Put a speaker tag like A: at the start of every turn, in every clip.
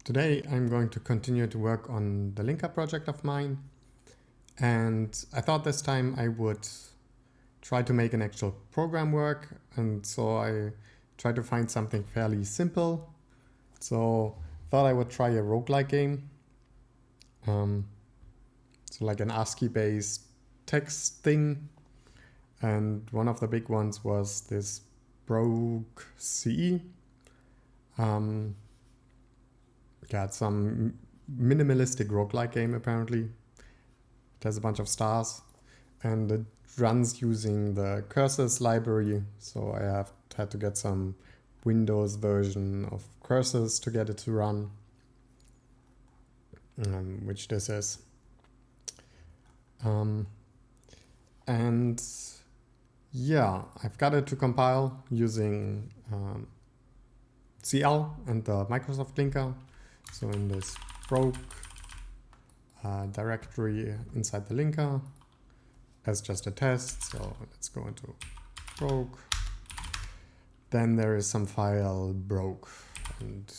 A: Today I'm going to continue to work on the Linker project of mine, and I thought this time I would try to make an actual program work, and so I tried to find something fairly simple. So thought I would try a roguelike game. So like an ASCII based text thing, and one of the big ones was this Broke CE. It's some minimalistic roguelike game apparently. It has a bunch of stars and it runs using the Cursors library. So I had to get some Windows version of Cursors to get it to run, which this is. And yeah, I've got it to compile using CL and the Microsoft linker. So in this Broke directory inside the linker as just a test. So let's go into Broke. Then there is some file Broke, and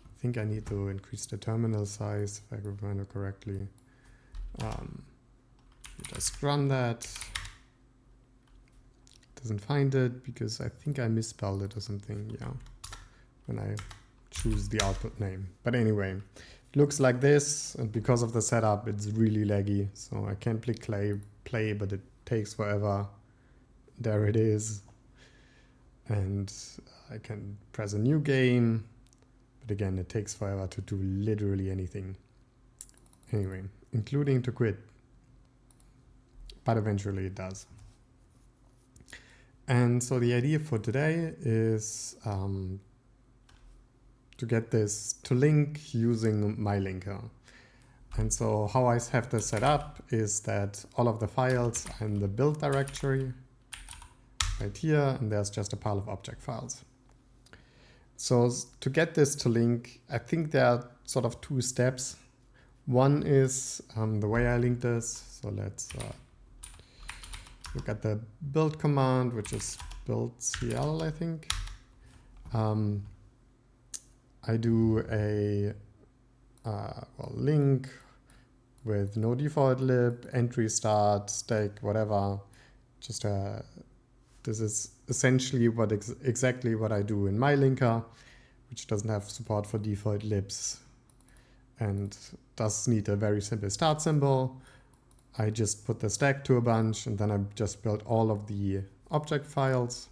A: I think I need to increase the terminal size if I remember correctly. Just run that. Doesn't find it because I think I misspelled it or something. Yeah, when I choose the output name. But anyway, it looks like this, and because of the setup, it's really laggy. So I can't play, but it takes forever. There it is. And I can press a new game, but again, it takes forever to do literally anything. Anyway, including to quit. But eventually it does. And so the idea for today is to get this to link using MyLinker. And so how I have this set up is that all of the files are in the build directory right here, and there's just a pile of object files. So to get this to link, I think there are sort of two steps. One is the way I link this. So let's look at the build command, which is build CL, I think. I do a link with no default lib, entry start, stack, whatever. Just this is essentially exactly what I do in MyLinker, which doesn't have support for default libs and does need a very simple start symbol. I just put the stack to a bunch, and then I just built all of the object files.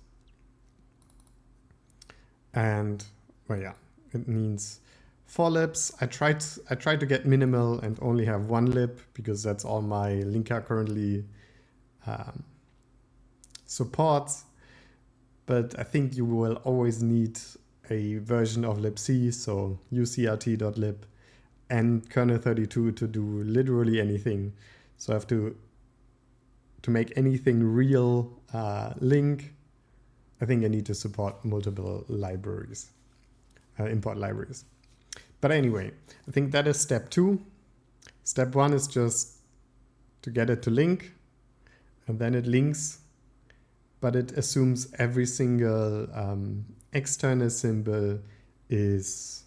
A: And well, yeah, it means 4 libs. I tried to get minimal and only have 1 lib because that's all my linker currently supports. But I think you will always need a version of libc, so ucrt.lib and kernel32 to do literally anything. So I have to make anything real link. I think I need to support multiple libraries, import libraries. But anyway, I think that is step 2. Step 1 is just to get it to link, and then it links, but it assumes every single external symbol is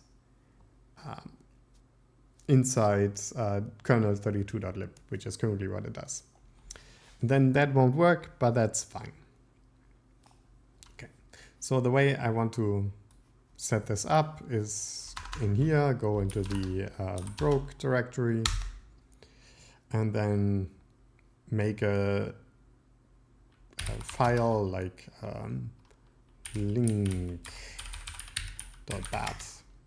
A: inside kernel32.lib, which is currently what it does. And then that won't work, but that's fine. Okay, so the way I want to set this up is in here, go into the Broke directory, and then make a file like link.bat,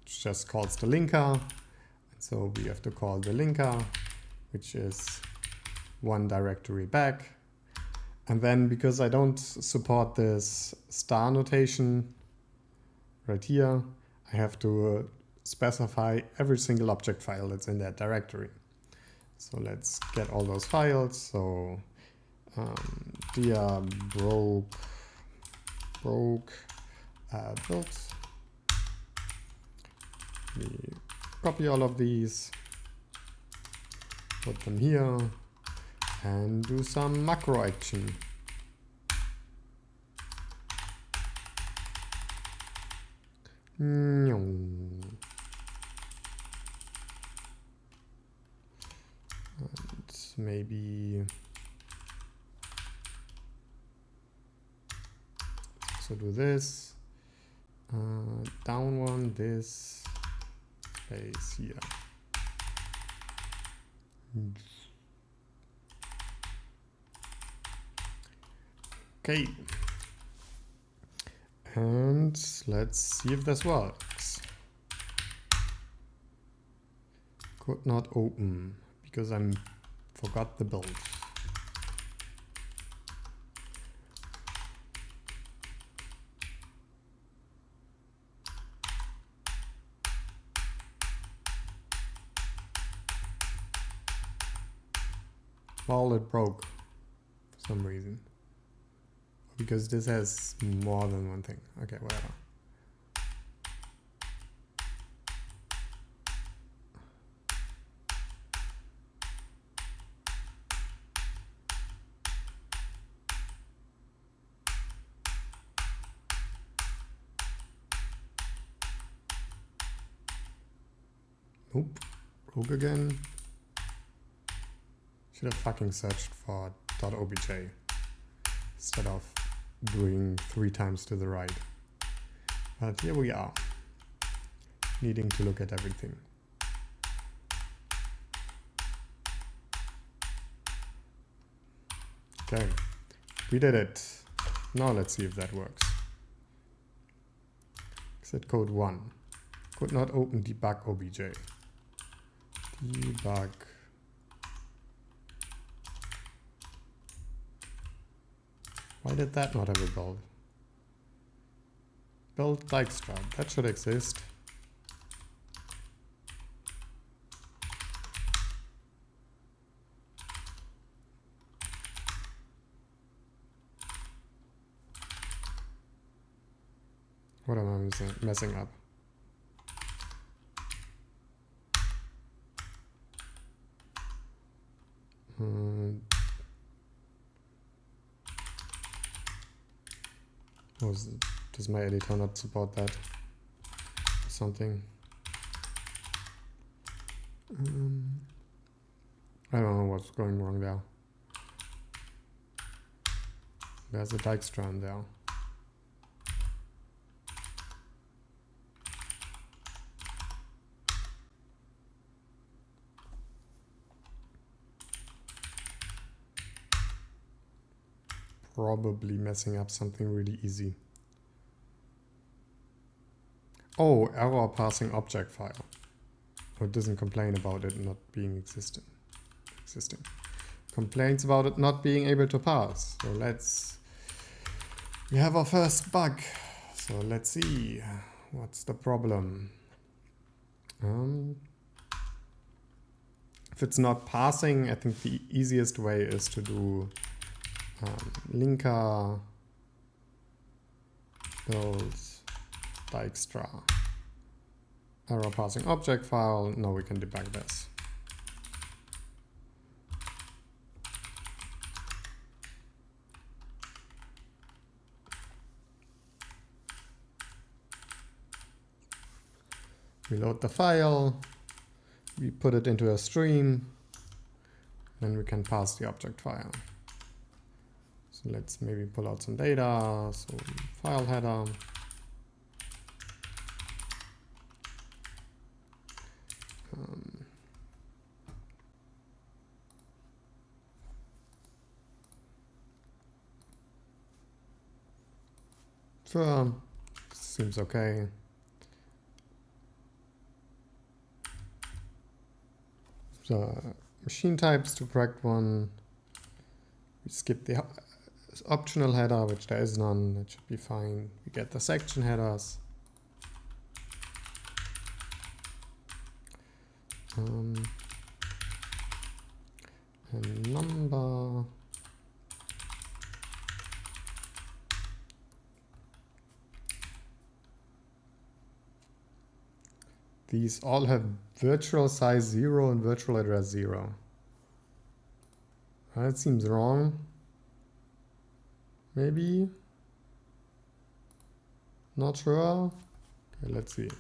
A: which just calls the linker. So we have to call the linker, which is one directory back. And then because I don't support this star notation right here, I have to specify every single object file that's in that directory. So let's get all those files. So dir broke build. We copy all of these, put them here, and do some macro action. maybe so do this, down one, this space here. Okay. And let's see if this works. Could not open because I forgot the build. Well, it broke for some reason. Because this has more than one thing. Okay, whatever. Nope. Broke again. Should have fucking searched for .obj instead of doing 3 times to the right. But here we are, needing to look at everything. Okay, we did it. Now let's see if that works. Exit code 1. Could not open debug obj. Debug. Why did that not have a build? Build Dijkstra. That should exist. What am I messing up? Does my editor not support that? Something. I don't know what's going wrong there. There's a Dijkstra in there. Probably messing up something really easy. Oh, error passing object file. Oh, it doesn't complain about it not being existing. Complains about it not being able to pass. So we have our first bug. So let's see, what's the problem? If it's not passing, I think the easiest way is to do linker build Dijkstra error passing object file. Now we can debug this. We load the file, we put it into a stream, then we can pass the object file. So let's maybe pull out some data, so file header. So seems okay. So machine types to correct one. We skip the optional header, which there is none. That should be fine. We get the section headers. And number. These all have virtual size 0 and virtual address 0. That seems wrong. Maybe. Not sure. Okay, let's see.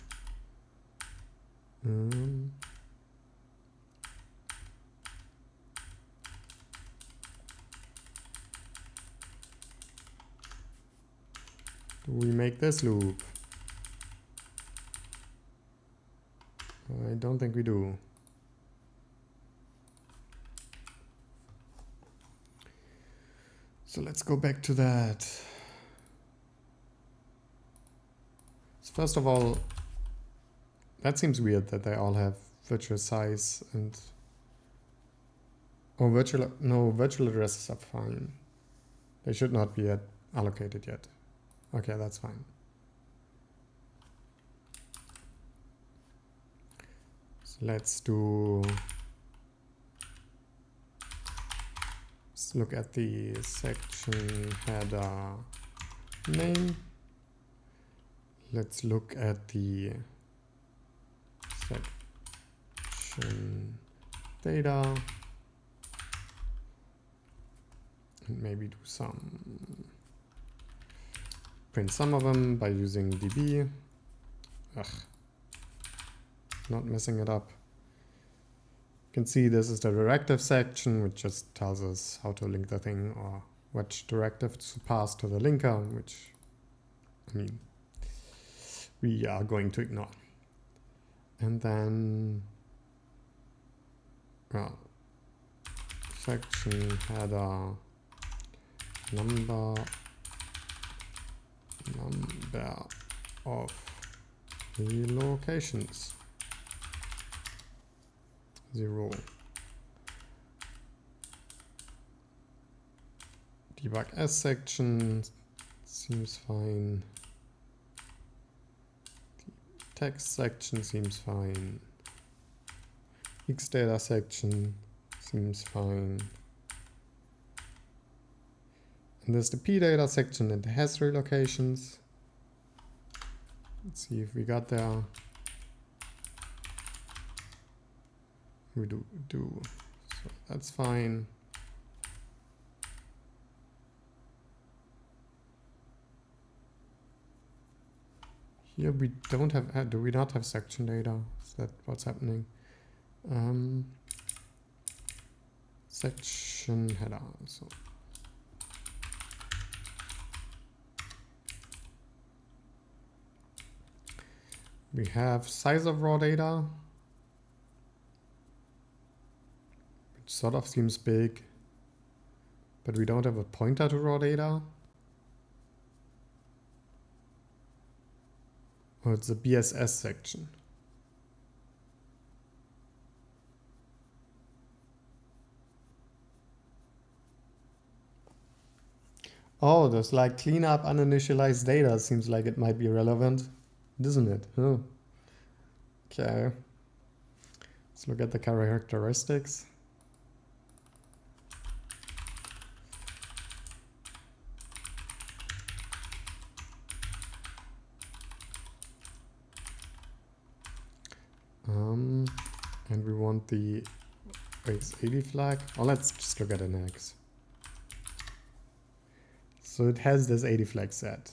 A: we make this loop? I don't think we do. So let's go back to that. So first of all, that seems weird that they all have virtual size and virtual addresses are fine. They should not be allocated yet. Okay, that's fine. So let's look at the section header name. Let's look at the section data and maybe do print some of them by using db. Ugh, not messing it up. You can see this is the directive section, which just tells us how to link the thing or which directive to pass to the linker, which, I mean, we are going to ignore. And then, well, section header number of relocations 0. Debug S section seems fine. The text section seems fine. Xdata section seems fine. And there's the pdata section and it has relocations. Let's see if we got there. We do. So that's fine. Here we don't have, do we not have section data? Is that what's happening? Section header. So we have size of raw data, which sort of seems big, but we don't have a pointer to raw data. Oh, it's a BSS section. Oh, there's like cleanup uninitialized data. Seems like it might be relevant, doesn't it? Oh. Okay. Let's look at the characteristics. And we want the x80 flag. Oh, let's just look at an X. So it has this 80 flag set,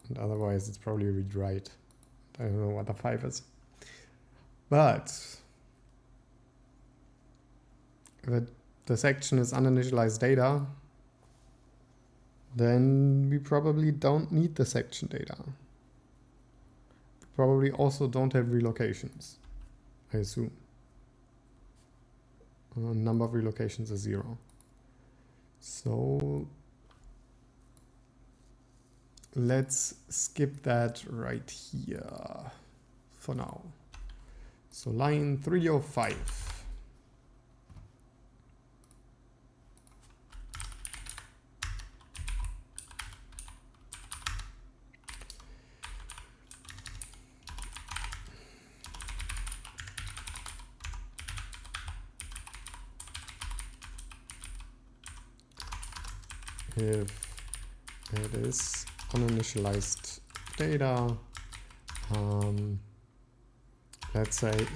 A: and otherwise it's probably read write. I don't know what the 5 is. But if the section is uninitialized data, then we probably don't need the section data. We probably also don't have relocations, I assume. Number of relocations is 0. So let's skip that right here for now. So line 305. If it is uninitialized data, let's say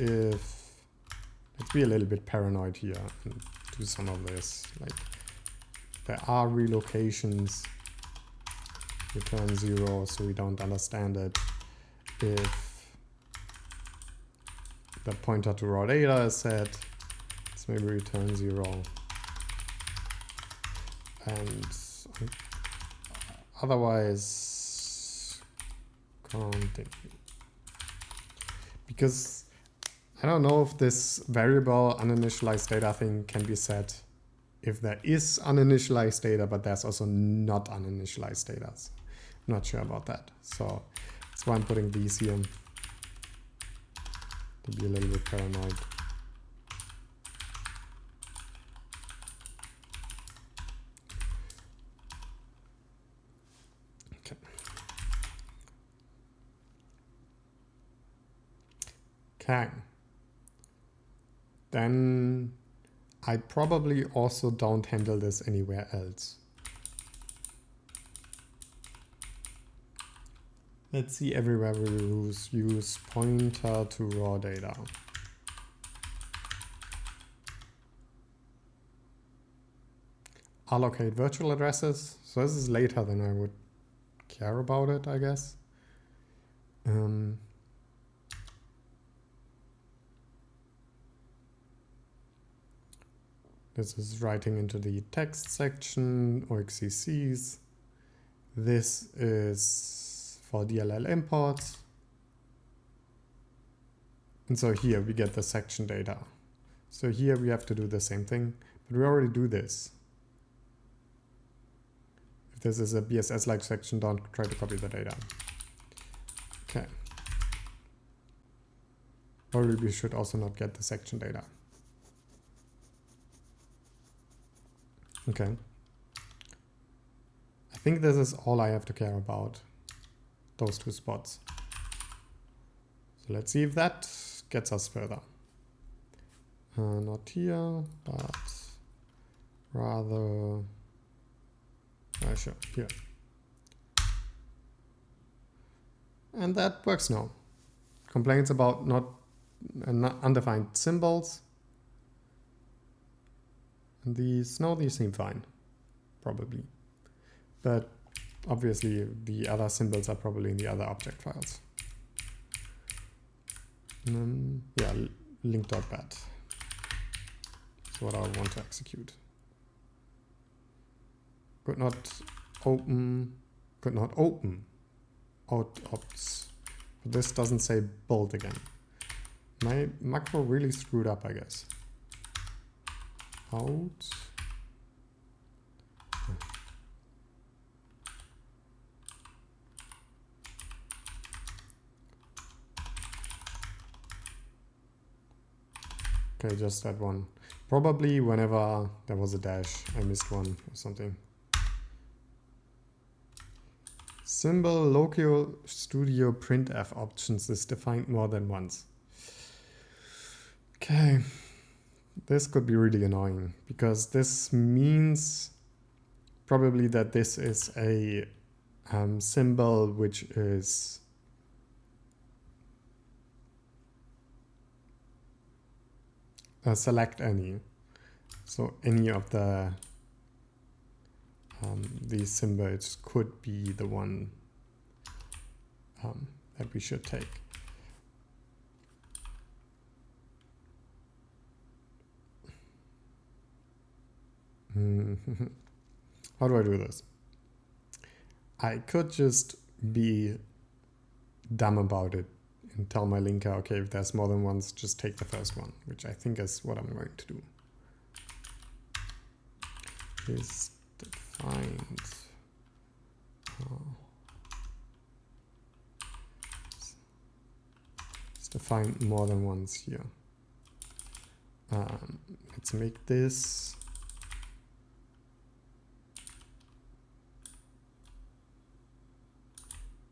A: let's be a little bit paranoid here and do some of this. Like, there are relocations, return 0, so we don't understand it. If the pointer to raw data is set, let's maybe return 0. And otherwise, continue. Because I don't know if this variable uninitialized data thing can be set if there is uninitialized data, but there's also not uninitialized data. I'm not sure about that. So that's why I'm putting these here to be a little bit paranoid. Okay. Okay. Then I probably also don't handle this anywhere else. Let's see everywhere we use pointer to raw data. Allocate virtual addresses. So this is later than I would care about it, I guess. This is writing into the text section or XCCs. This is for DLL imports. And so here we get the section data. So here we have to do the same thing, but we already do this. If this is a BSS-like section, don't try to copy the data. Okay. Or we should also not get the section data. Okay. I think this is all I have to care about, those two spots. So let's see if that gets us further. Not here, but rather, sure, here. And that works now. Complaints about not undefined symbols. And these seem fine, probably. But obviously the other symbols are probably in the other object files. Yeah, link.bat is what I want to execute. Could not open out opts. But this doesn't say build again. My macro really screwed up, I guess. Out. Okay, just that one. Probably whenever there was a dash, I missed one or something. Symbol local studio printf options is defined more than once. Okay. This could be really annoying because this means probably that this is a symbol which is select any. So any of the these symbols could be the one that we should take. How do I do this? I could just be dumb about it and tell my linker, okay, if there's more than once, just take the first one, which I think is what I'm going to do. Is defined. It's defined more than once here. Let's make this.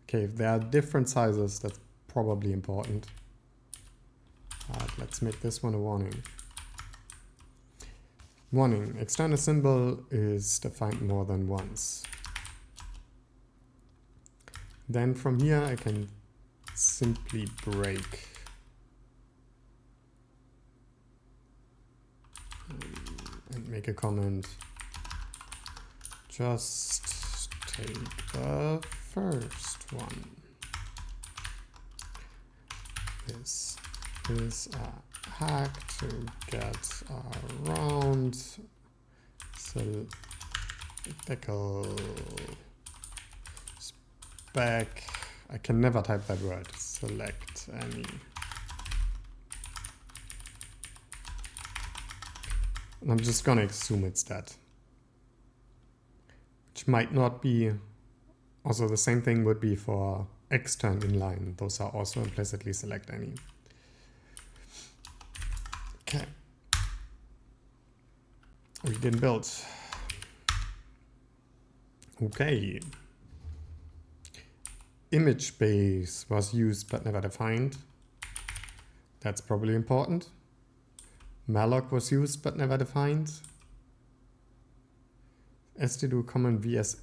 A: Okay, if there are different sizes, that's probably important. Let's make this one a warning. Warning, external symbol is defined more than once. Then from here I can simply break. And make a comment. Just take the first one. This is a hack to get around spec I can never type that word. Select any. And I'm just gonna assume it's that. Which might not be. Also, the same thing would be for extern inline. Those are also implicitly select any. Okay. We didn't build. Okay. Image base was used but never defined. That's probably important. malloc was used but never defined. std common vs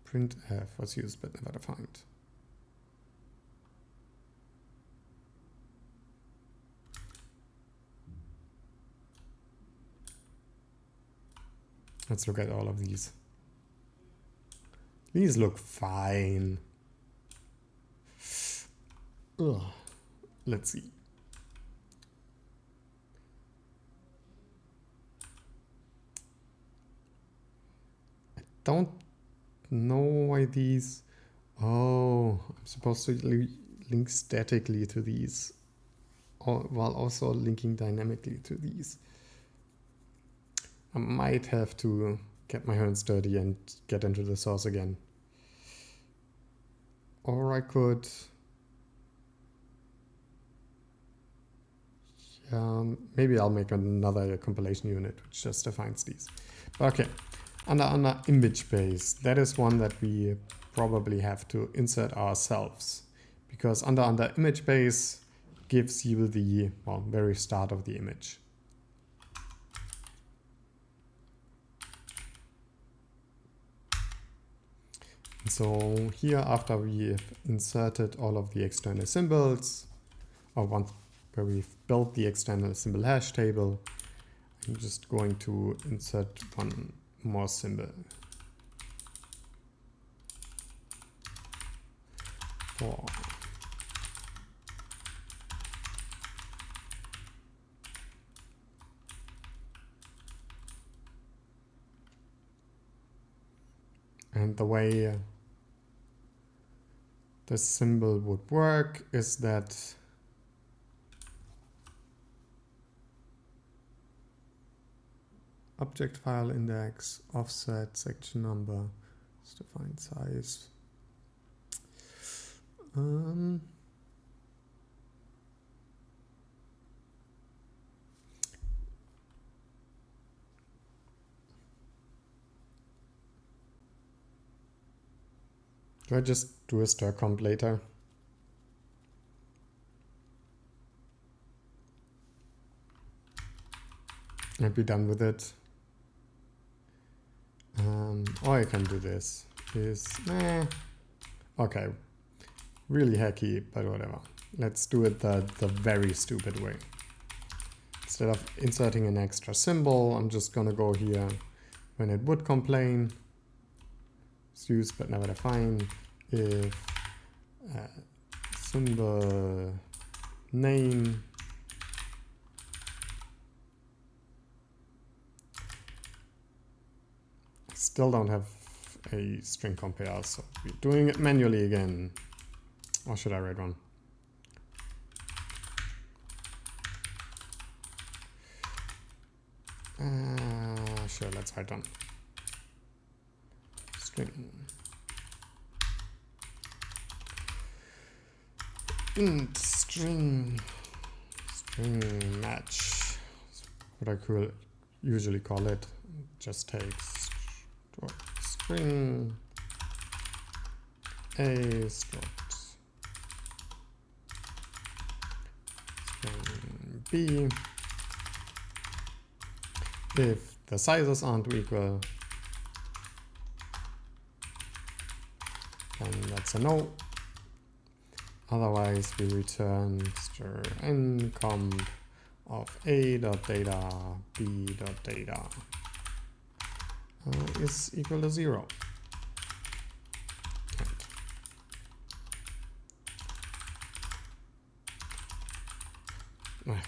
A: printf was used but never defined. Let's look at all of these. These look fine. Ugh. Let's see. I don't know why these... Oh, I'm supposed to link statically to these while also linking dynamically to these. I might have to get my hands dirty and get into the source again. Or I could... maybe I'll make another compilation unit which just defines these. But okay, under image base, that is one that we probably have to insert ourselves, because under image base gives you the very start of the image. So here, after we've inserted all of the external symbols, or once where we've built the external symbol hash table, I'm just going to insert one more symbol. For and the way the symbol would work is that object file index, offset, section number, define size. Do I just do a stir comp later? I'd be done with it. Or I can do this. Okay. Really hacky, but whatever. Let's do it the very stupid way. Instead of inserting an extra symbol, I'm just gonna go here when it would complain. It's used but never defined. If symbol name still don't have a string compare, so we're doing it manually again. Or should I write one? Sure, let's write one. String. Int string match. What I could usually call it. Just takes string a struct string b. If the sizes aren't equal, then that's a no. Otherwise, we return str n comp of a.data b.data is equal to 0.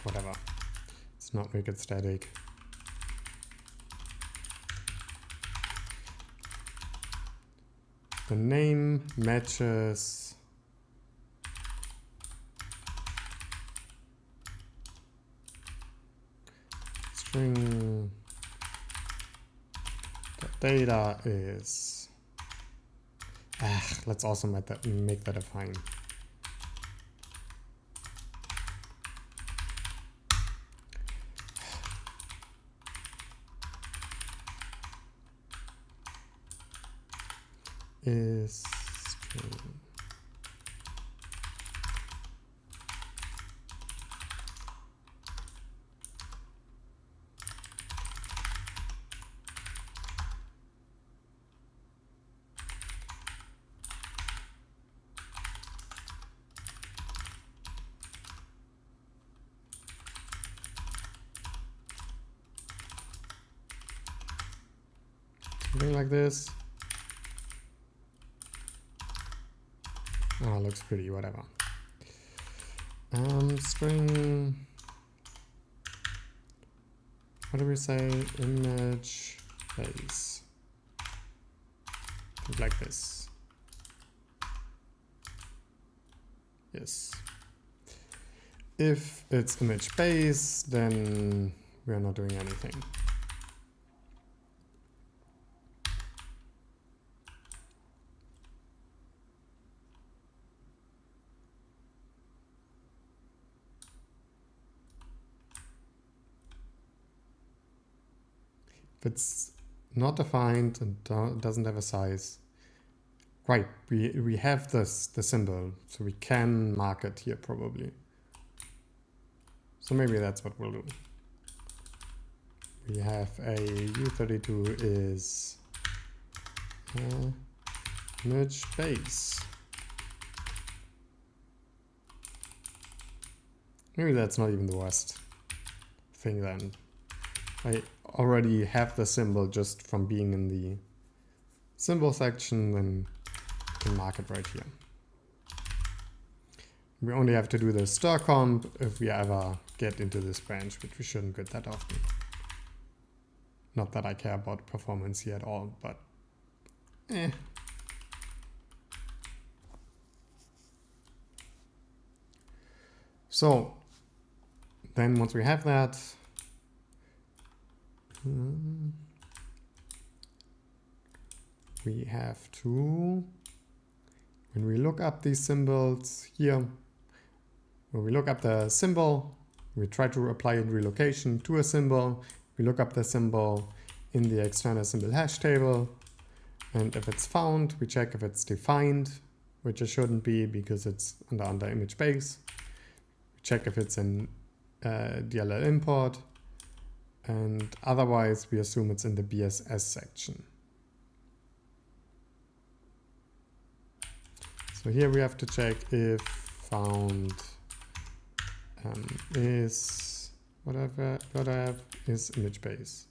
A: Whatever. Let's not make it static. The name matches string data is, let's also make that a fine. Is string. Something like this. Oh, looks pretty, whatever. String, what do we say? Image base. Like this. Yes. If it's image base, then we are not doing anything. If it's not defined and doesn't have a size, right, we have the symbol, so we can mark it here probably. So maybe that's what we'll do. We have a U32 is image base. Maybe that's not even the worst thing then. I already have the symbol just from being in the symbol section, then I can mark it right here. We only have to do the stir comp if we ever get into this branch, which we shouldn't get that often. Not that I care about performance here at all, but So then once we have that, we have to, when we look up these symbols here, when we look up the symbol, we try to apply a relocation to a symbol. We look up the symbol in the external symbol hash table. And if it's found, we check if it's defined, which it shouldn't be because it's under image base. We check if it's in DLL import. And otherwise, we assume it's in the BSS section. So here we have to check if found is whatever is image base.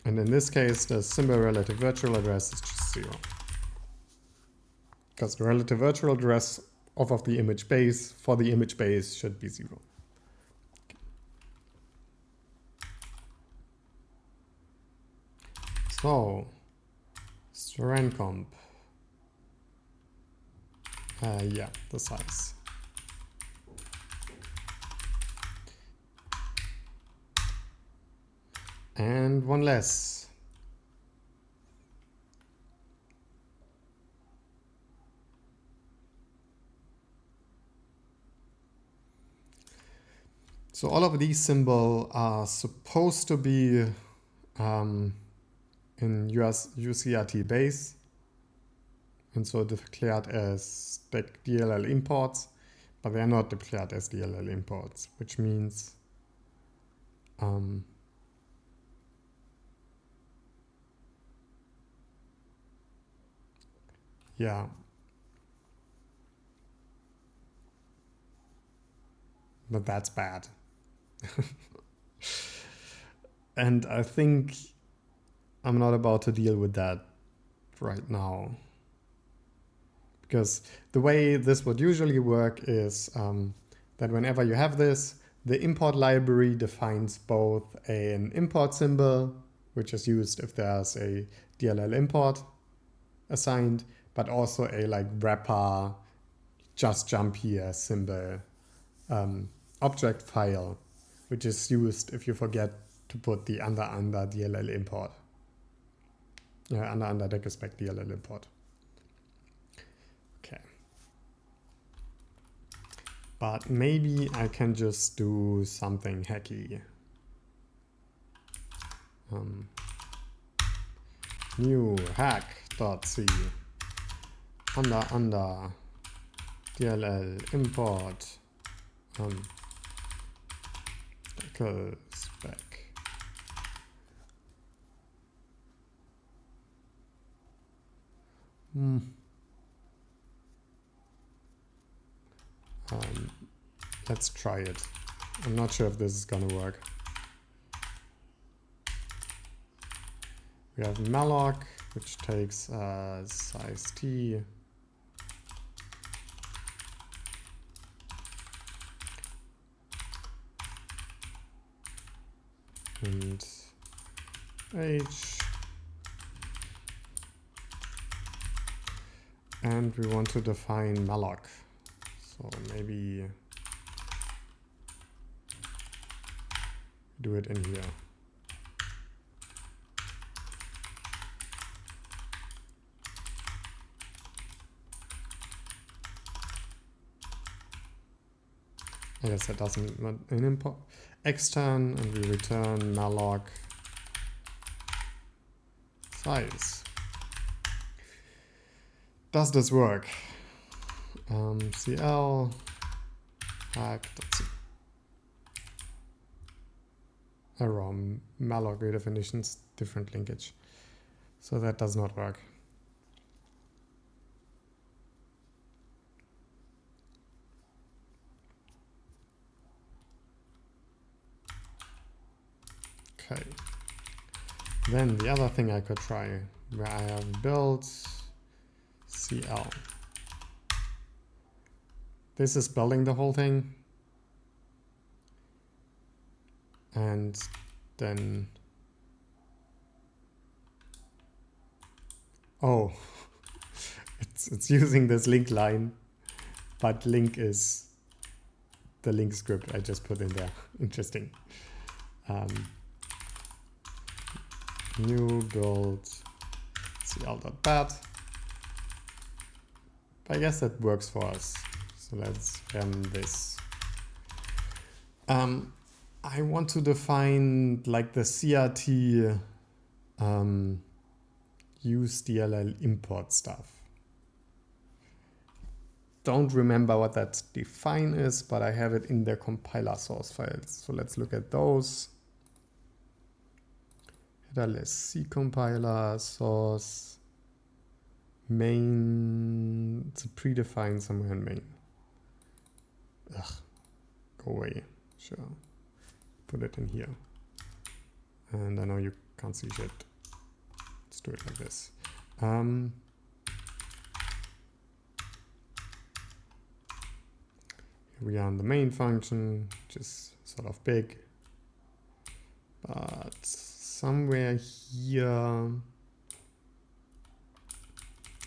A: And in this case, the symbol relative virtual address is just 0. Because the relative virtual address of the image base for the image base should be 0. So, string comp. Yeah, the size. And one less. So all of these symbols are supposed to be in UCRT base, and so declared as DLL imports, but they are not declared as DLL imports, which means yeah, but that's bad. And I think I'm not about to deal with that right now. Because the way this would usually work is that whenever you have this, the import library defines both an import symbol, which is used if there's a DLL import assigned, but also a like wrapper, just jump here symbol object file, which is used if you forget to put the under DLL import. Under DeckerSpec DLL import. Okay. But maybe I can just do something hacky. New hack.c under DLL import DeckerSpec. Let's try it. I'm not sure if this is gonna work. We have malloc, which takes size t. And h. And we want to define malloc. So maybe do it in here. I guess that doesn't an import extern, and we return malloc size. Does this work? CL hack.c. Error, malloc redefinitions, different linkage. So that does not work. Okay. Then the other thing I could try, where I have built CL. This is building the whole thing. And then, oh, it's using this link line, but link is the link script I just put in there. Interesting. New build cl.bat. I guess that works for us. So let's run this. I want to define like the CRT use DLL import stuff. Don't remember what that define is, but I have it in the compiler source files. So let's look at those. Headerless C compiler source main. It's a predefined somewhere in main. Ugh, go away. Sure. Put it in here. And I know you can't see shit. Let's do it like this. Here we are in the main function, which is sort of big. But somewhere here,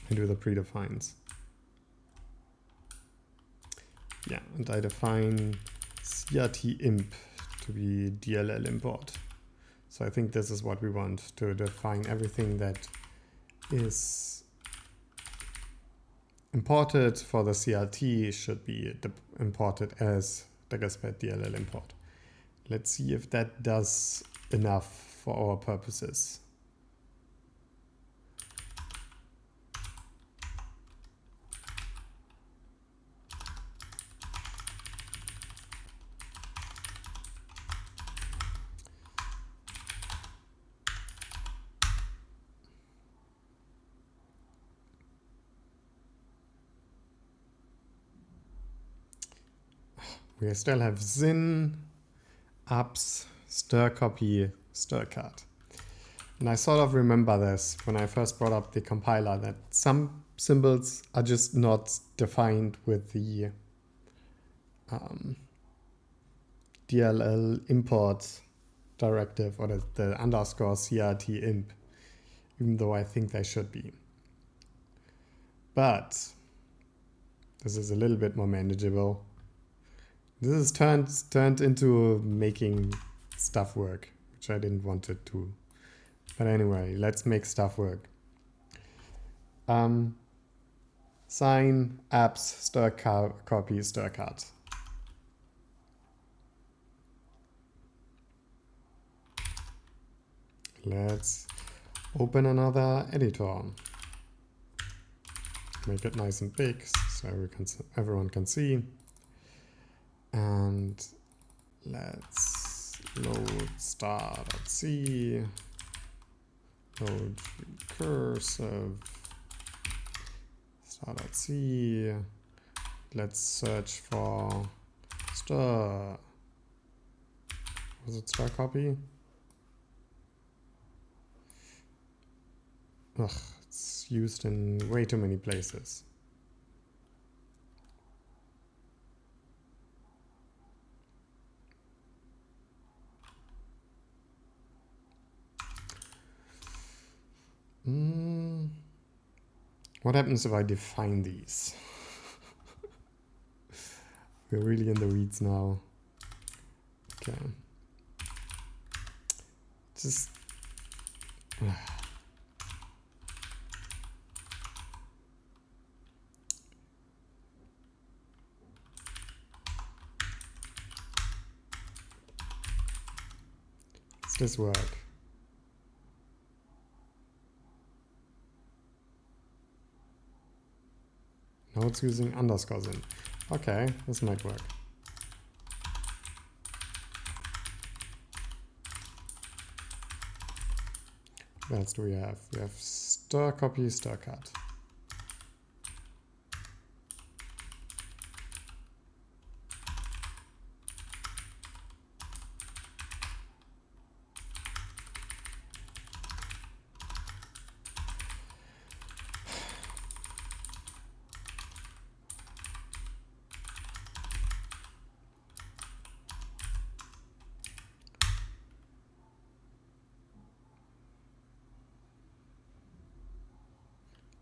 A: I do the predefines. Yeah, and I define CRT imp to be DLL import. So I think this is what we want, to define everything that is imported for the CRT should be imported as DeckerSpec DLL import. Let's see if that does enough for our purposes. We still have zin, ups, stir copy, stir cut. And I sort of remember this when I first brought up the compiler, that some symbols are just not defined with the DLL import directive or the underscore CRT imp, even though I think they should be. But this is a little bit more manageable. This is turned into making stuff work, which I didn't want it to. But anyway, let's make stuff work. Sign, apps, stir copy, stir cut. Let's open another editor. Make it nice and big so everyone can see. And let's load star.c, load recursive star.c. Let's search for stir. Was it stir copy? Ugh, it's used in way too many places. What happens if I define these? We're really in the weeds now. Okay. Just... Does this work? Now it's using underscores in. Okay, this might work. What else do we have? We have stir copy, stir cut.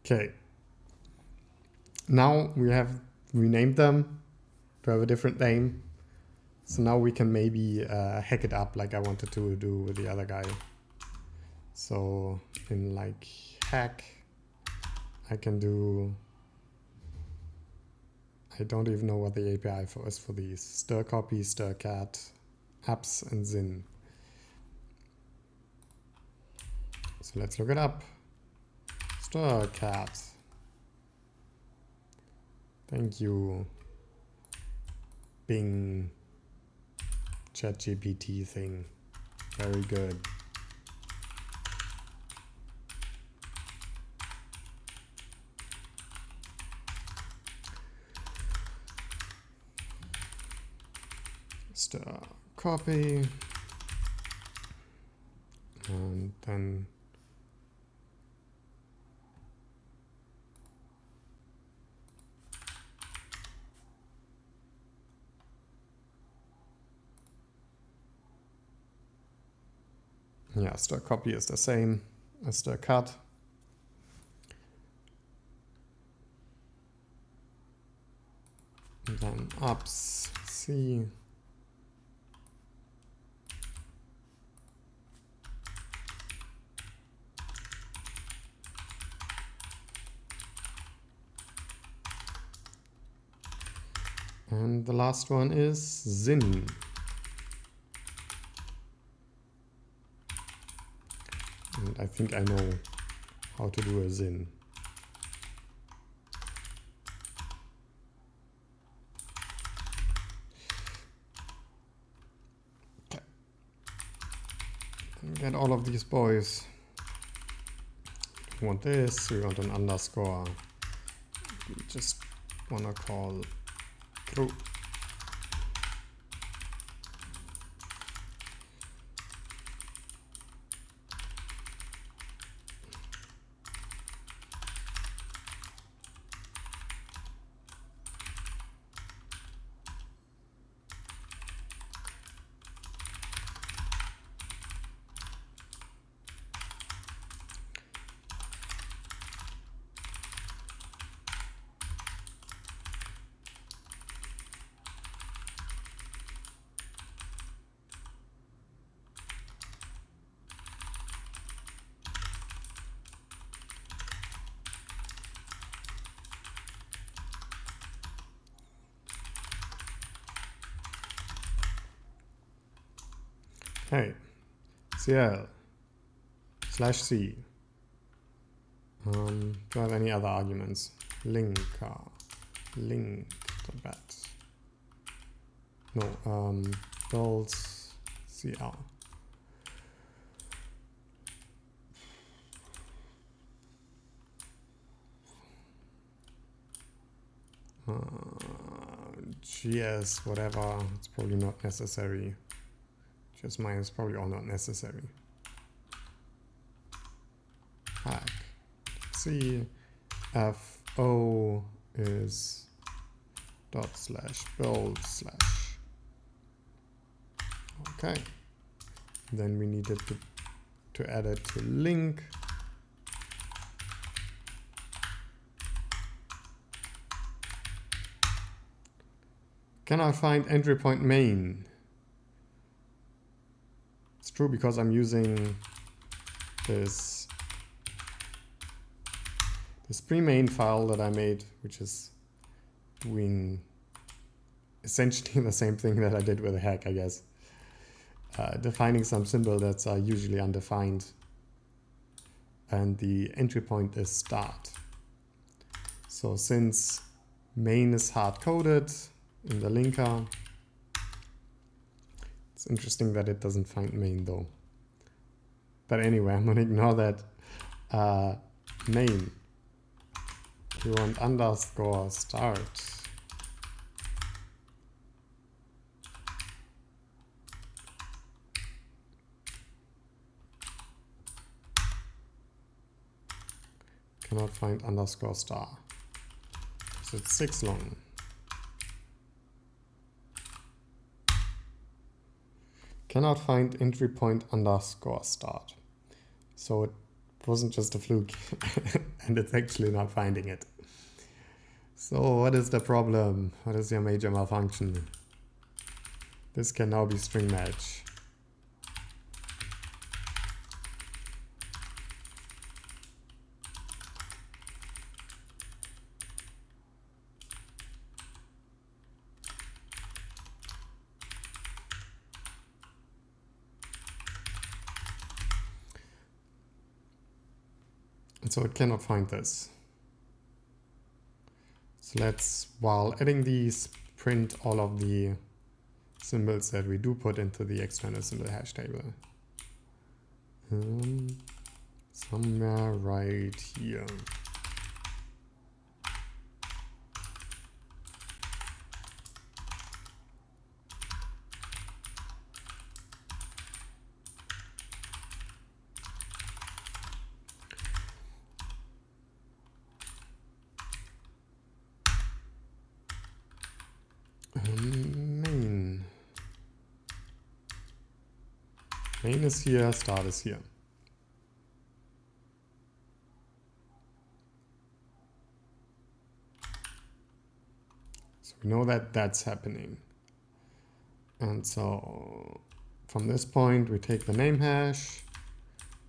A: Okay, now we have renamed them to have a different name. So now we can maybe hack it up like I wanted to do with the other guy. So in like hack, I can do, I don't even know what the API is for these. Stir copy, stir cat, apps and Zin. So let's look it up. Stir cat. Thank you. Bing. ChatGPT thing. Very good. Stir copy. And then yeah, stir copy is the same as stir cut. And then apps, C. And the last one is Zin. And I think I know how to do a Zin. Okay. And get all of these boys. We want this, we want an underscore. We just want to call true. Okay, cl /c. Do I have any other arguments? Linker, link.bat. No, builds cl. GS, whatever, it's probably not necessary. GS minus probably all not necessary. Hack. C FO is ./build/. Okay. Then we needed to add it to link. Can I find entry point main? It's true because I'm using this pre-main file that I made, which is doing essentially the same thing that I did with a hack, I guess. Defining some symbol that's usually undefined. And the entry point is start. So since main is hard-coded in the linker, it's interesting that it doesn't find main though. But anyway, I'm gonna ignore that. Main. We want underscore start. Cannot find underscore star. So it's 6 long. Cannot find entry point underscore start. So it wasn't just a fluke and it's actually not finding it. So what is the problem? What is your major malfunction? This can now be string match. And so it cannot find this. So let's, while adding these, print all of the symbols that we do put into the external symbol hash table. Somewhere right here. Main is here, start is here. So we know that that's happening. And so from this point, we take the name hash,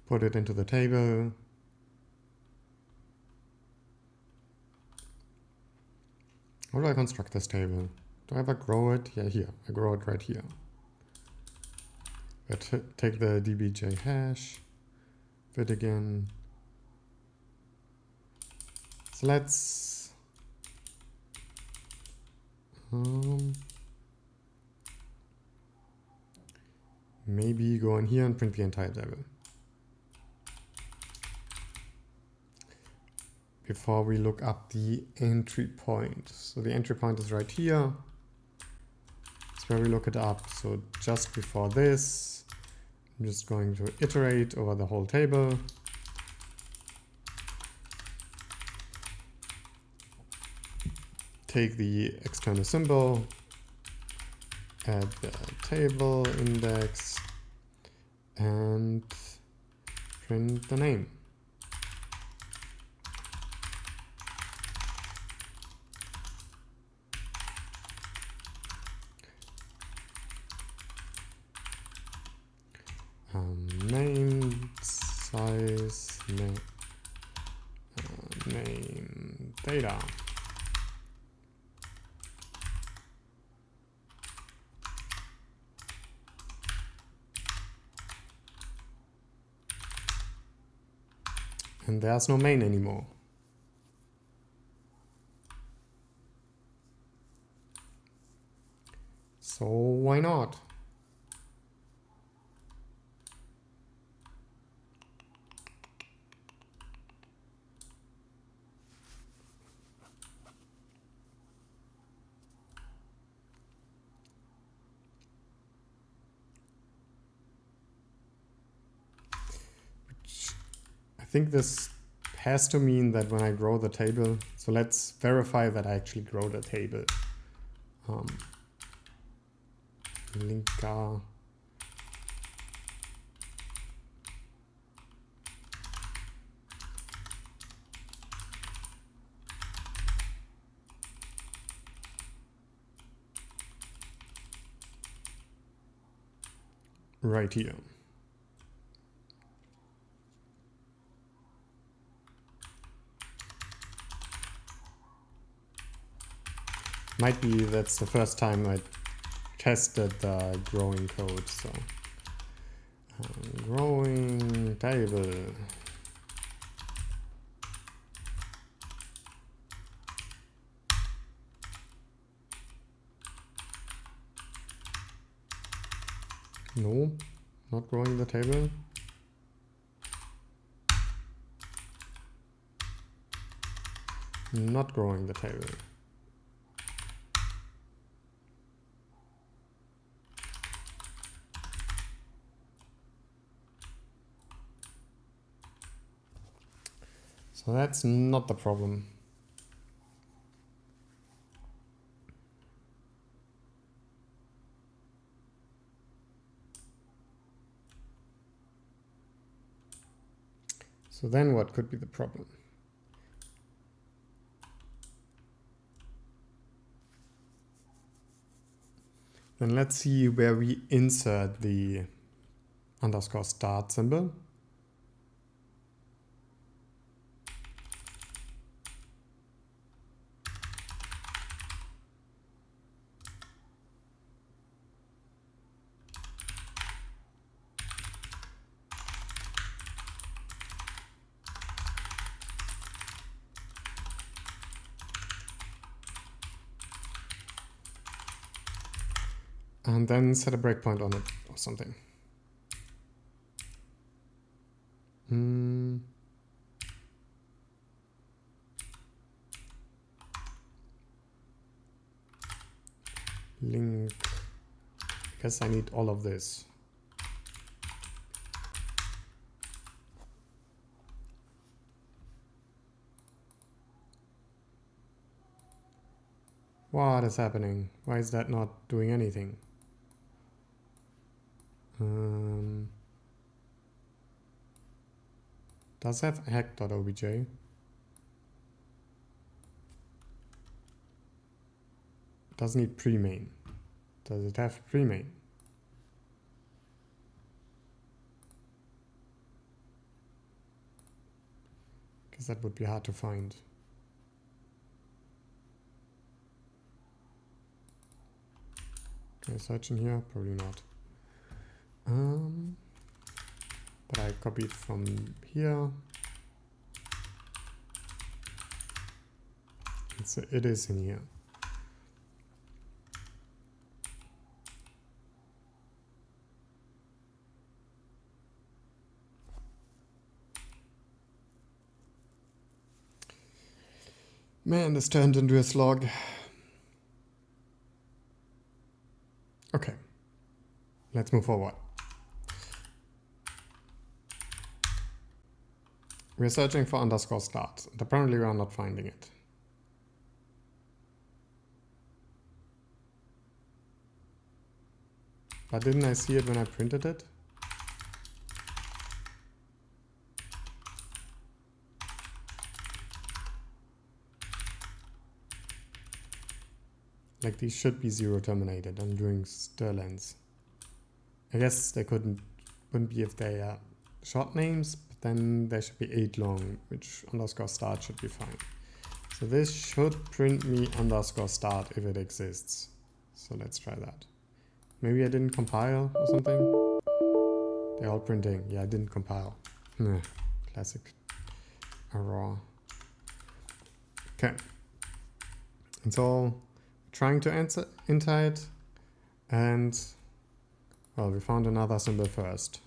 A: put it into the table. How do I construct this table? Do I ever grow it? Yeah, here. I grow it right here. I take the dbj hash, fit again. So let's maybe go in here and print the entire table. Before we look up the entry point. So the entry point is right here. That's where we look it up. So just before this, I'm just going to iterate over the whole table. Take the external symbol, add the table index, and print the name. Name, size, name, data. And there's no main anymore. So why not? I think this has to mean that when I grow the table, so let's verify that I actually grow the table. Linker. Right here. Might be that's the first time I tested the growing code, so growing table. No, not growing the table. Not growing the table. So that's not the problem. So then what could be the problem? Then let's see where we insert the underscore start symbol. And then set a breakpoint on it or something. Link. I guess I need all of this. What is happening? Why is that not doing anything? Does have hack.obj? Does need pre-main. Does it have pre-main? Because that would be hard to find. Can I search in here? Probably not. But I copied from here. It is in here. Man, this turned into a slog. Okay, let's move forward. We're searching for underscore start, and apparently we are not finding it. But didn't I see it when I printed it? Like these should be 0 terminated. I'm doing strlens. I guess they wouldn't be if they are short names, but then they should be 8 long, which underscore start should be fine. So this should print me underscore start if it exists. So let's try that. Maybe I didn't compile or something. They're all printing. Yeah, I didn't compile. Classic error. Okay. And so trying to enter it, and well, we found another symbol first.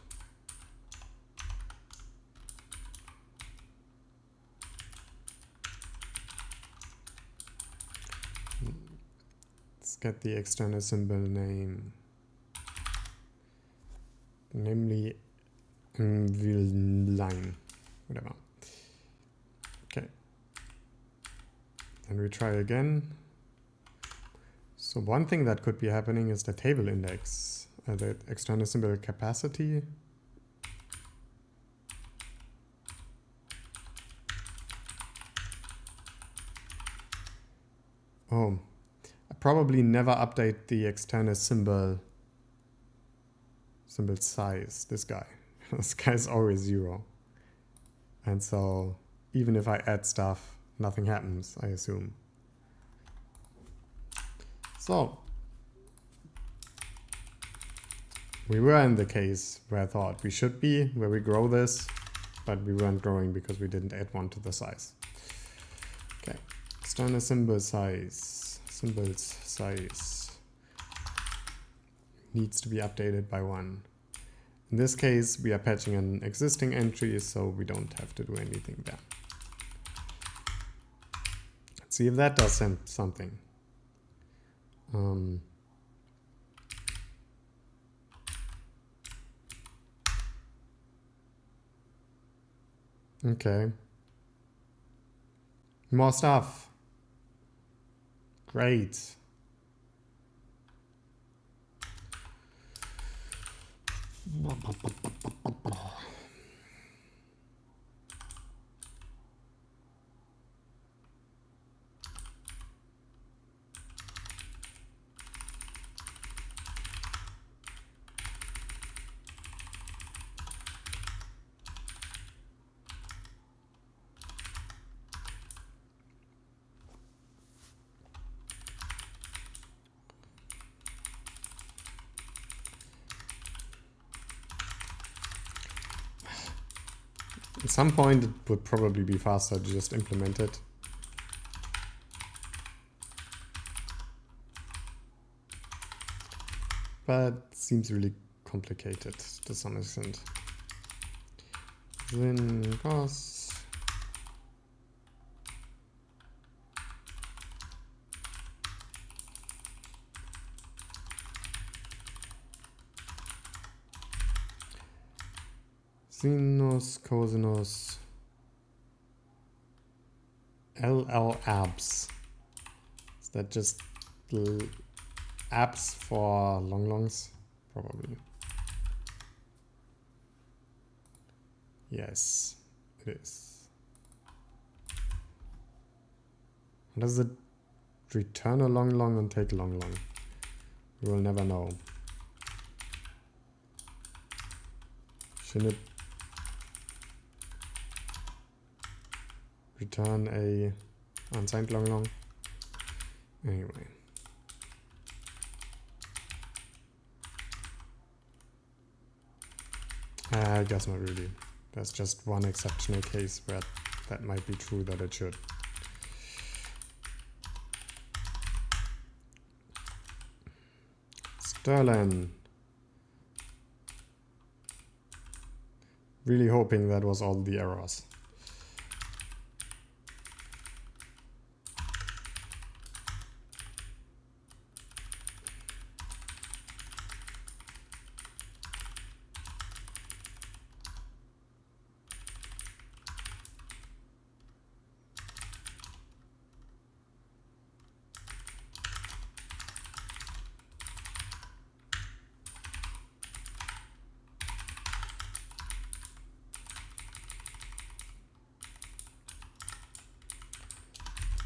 A: Let's get the external symbol name, namely line, whatever. Okay. And we try again. So one thing that could be happening is the table index, the external symbol capacity. Oh, I probably never update the external symbol size, this guy. This guy is always 0. And so even if I add stuff, nothing happens, I assume. So we were in the case where I thought we should be, where we grow this, but we weren't growing because we didn't add one to the size. Okay, external symbol size, symbols size needs to be updated by 1. In this case, we are patching an existing entry, so we don't have to do anything there. Let's see if that does something. Okay. More stuff. Great. At some point, it would probably be faster to just implement it. But it seems really complicated to some extent. Then costs. Sinus, cosinus, LL abs. Is that just abs for long longs? Probably. Yes, it is. Does it return a long long and take long long? We will never know. Shouldn't it return a unsigned long long? Anyway. I guess not really. There's just one exceptional case where that might be true that it should. Sterling. Really hoping that was all the errors.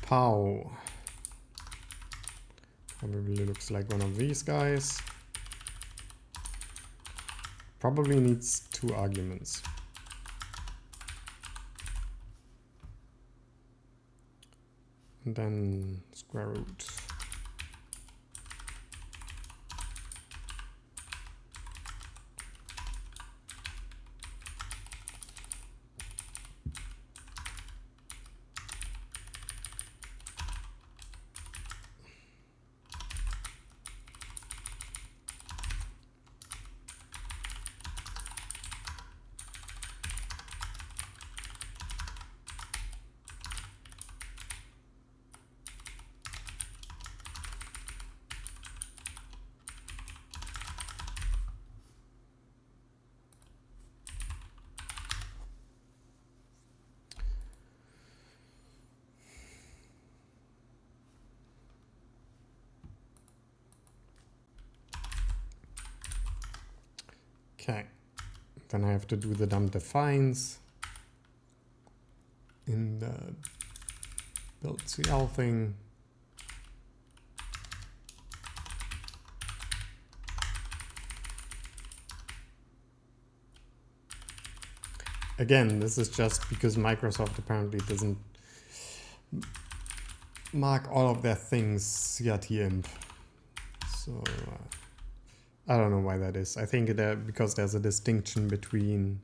A: Pow. Probably looks like one of these guys. Probably needs 2 arguments. And then square root. Okay, then I have to do the dump defines in the build CL thing. Again, this is just because Microsoft apparently doesn't mark all of their things CRT-imp. So I don't know why that is. I think that because there's a distinction between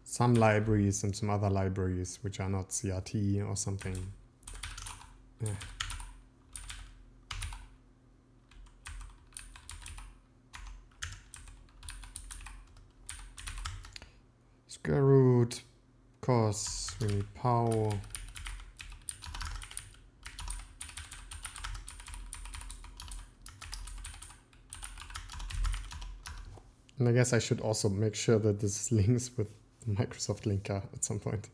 A: some libraries and some other libraries which are not CRT or something. Yeah. Square root, of course, we need pow. And I guess I should also make sure that this links with Microsoft Linker at some point.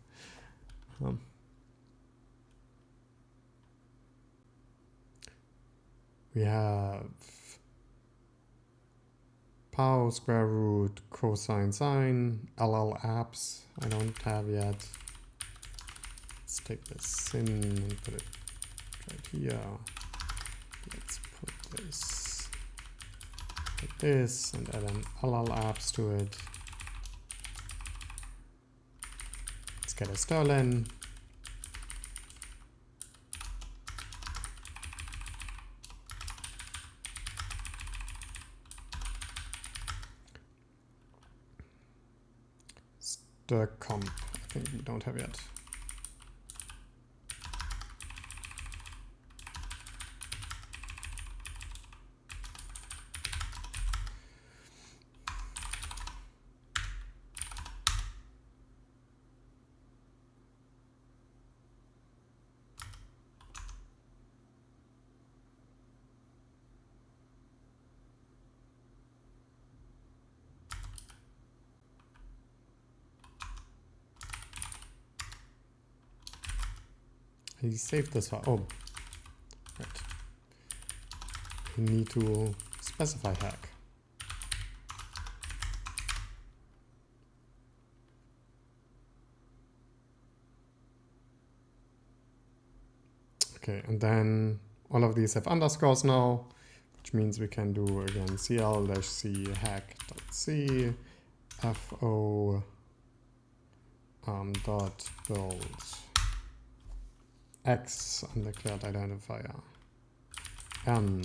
A: We have pow, square root, cosine, sine, LL apps I don't have yet. Let's take this in and put it right here. Let's put this like this and add an LL apps to it. Let's get a Sterling. The comp, I think we don't have yet. He saved this file. Oh, right. We need to specify hack. Okay, and then all of these have underscores now, which means we can do again cl-c hack.c fo dot build x undeclared identifier n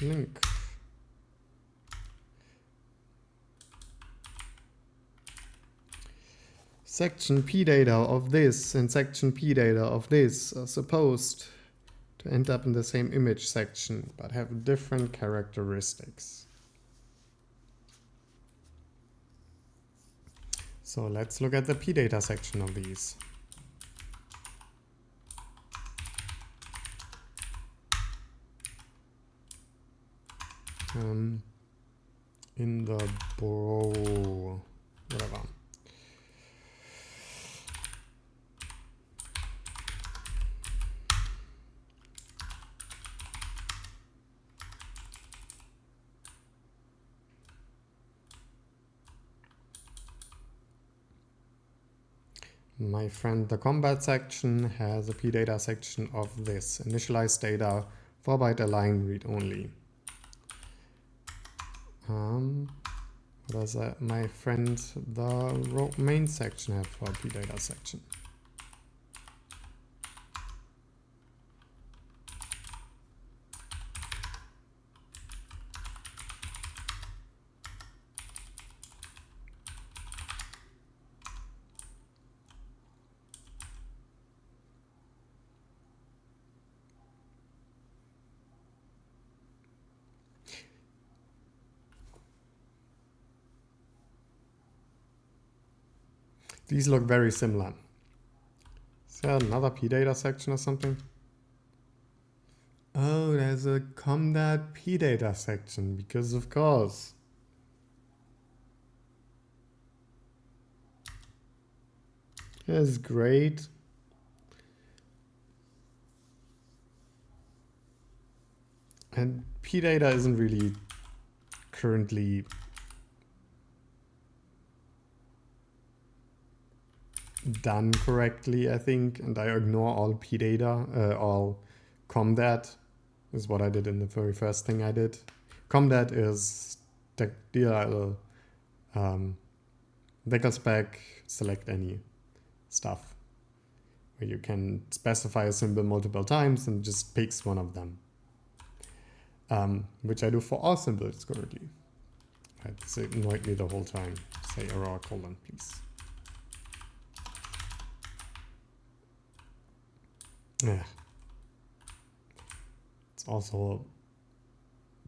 A: link section p data of this and section p data of this are supposed to end up in the same image section but have different characteristics. So let's look at the p data section of these. In the bro whatever. My friend, the combat section has a pdata section of this initialize data 4-byte align read only. What does my friend the main section have for pdata section? These look very similar. Is there another pdata section or something? Oh, there's a comdat pdata section, because of course. is great. And pdata isn't really currently done correctly, I think, and I ignore all pdata, all comdat is what I did in the very first thing I did. Comdat is the DLL decal spec, select any stuff, where you can specify a symbol multiple times and just picks one of them, which I do for all symbols currently. Right, this annoyed me the whole time. Say error colon, please. Yeah. It's also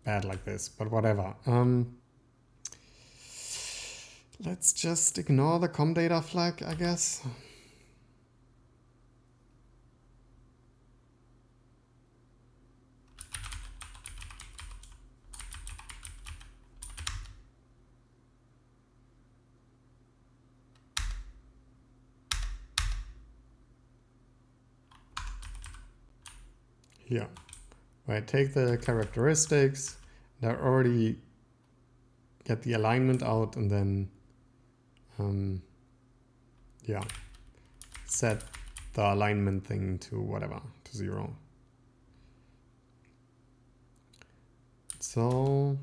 A: bad like this, but whatever. Let's just ignore the comdata flag, I guess. Here, where I take the characteristics, and I already get the alignment out, and then yeah, set the alignment thing to whatever, to 0. So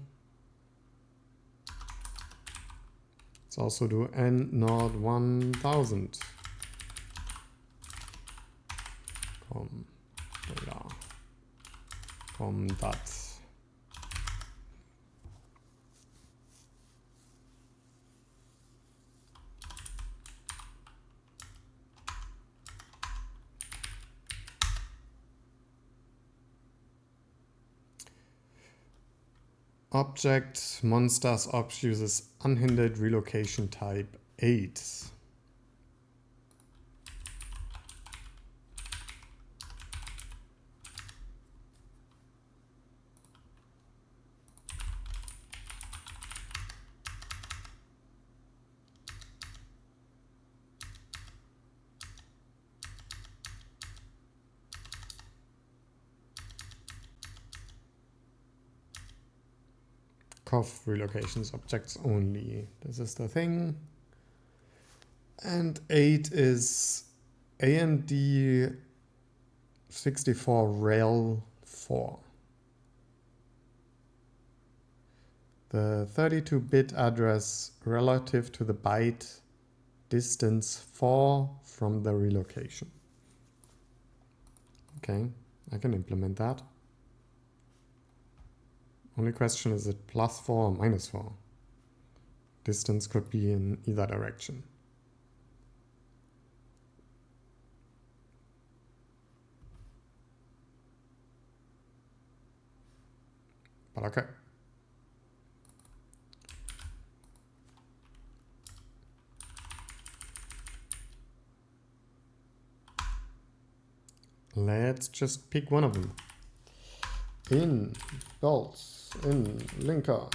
A: let's also do end node 1000 com data com dot. Object monsters ops uses unhindered relocation type 8. Conf relocations objects only. This is the thing. And 8 is AMD 64 rel 4. The 32-bit address relative to the byte distance 4 from the relocation. Okay, I can implement that. Only question, is it +4 or -4? Distance could be in either direction. But okay. Let's just pick one of them. In bolts, in linker.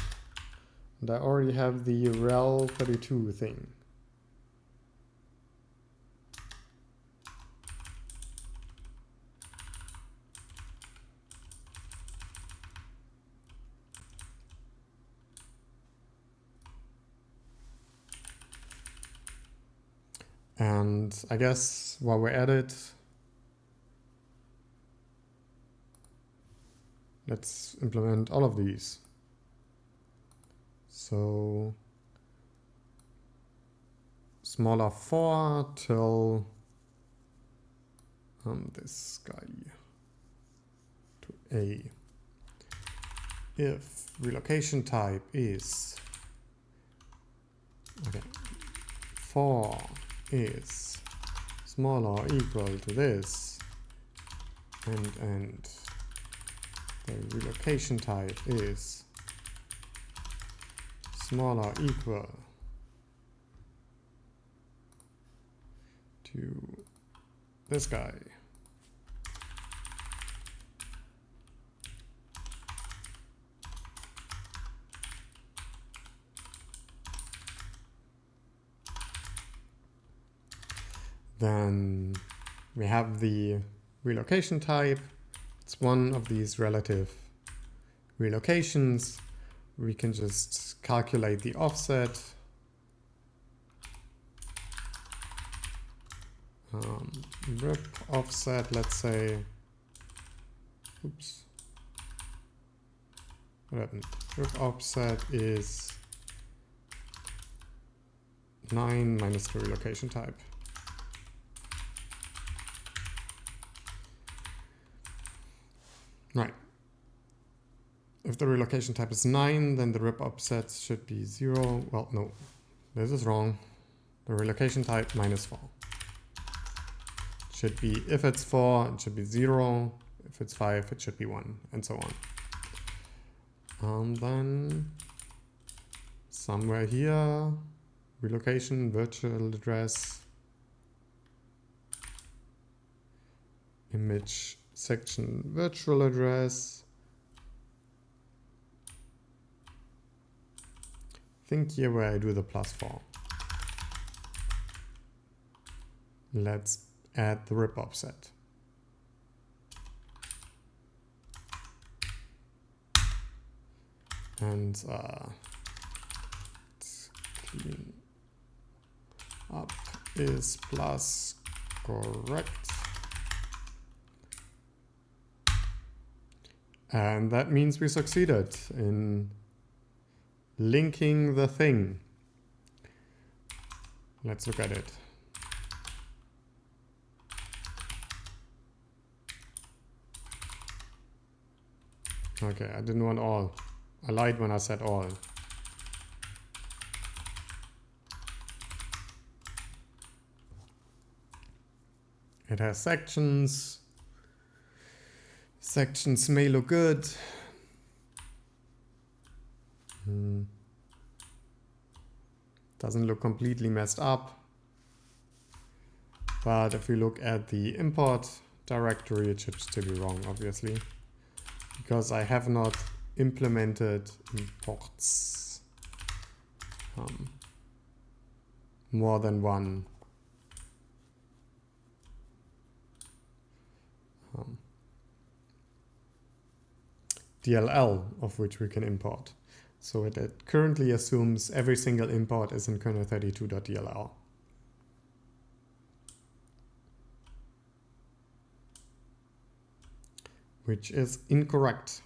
A: And I already have the rel 32 thing. And I guess while we're at it, let's implement all of these. So smaller 4 till this guy to A. If relocation type is 4 is smaller or equal to this, and the relocation type is smaller or equal to this guy. Then we have the relocation type. It's one of these relative relocations. We can just calculate the offset. Rip offset, let's say, oops, what happened? Rip offset is 9 minus the relocation type. Right. If the relocation type is 9, then the rip offset should be 0. Well, no, this is wrong. The relocation type minus 4. Should be, if it's 4, it should be 0. If it's 5, it should be 1, and so on. Then somewhere here, relocation, virtual address, image section, virtual address. Think here where I do the +4. Let's add the rip offset. And clean up is plus correct. And that means we succeeded in linking the thing. Let's look at it. Okay, I didn't want all. I lied when I said all. It has sections. Sections may look good. Doesn't look completely messed up. But if we look at the import directory, it should still be wrong, obviously, because I have not implemented imports more than one DLL of which we can import. So it currently assumes every single import is in kernel32.dll. Which is incorrect.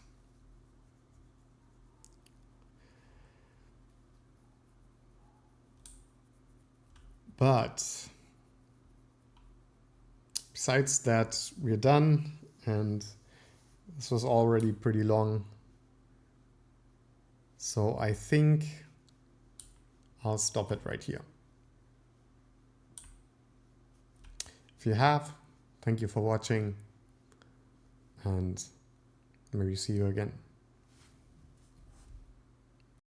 A: But besides that, we're done, and this was already pretty long. So I think I'll stop it right here. If you have, thank you for watching, and maybe see you again.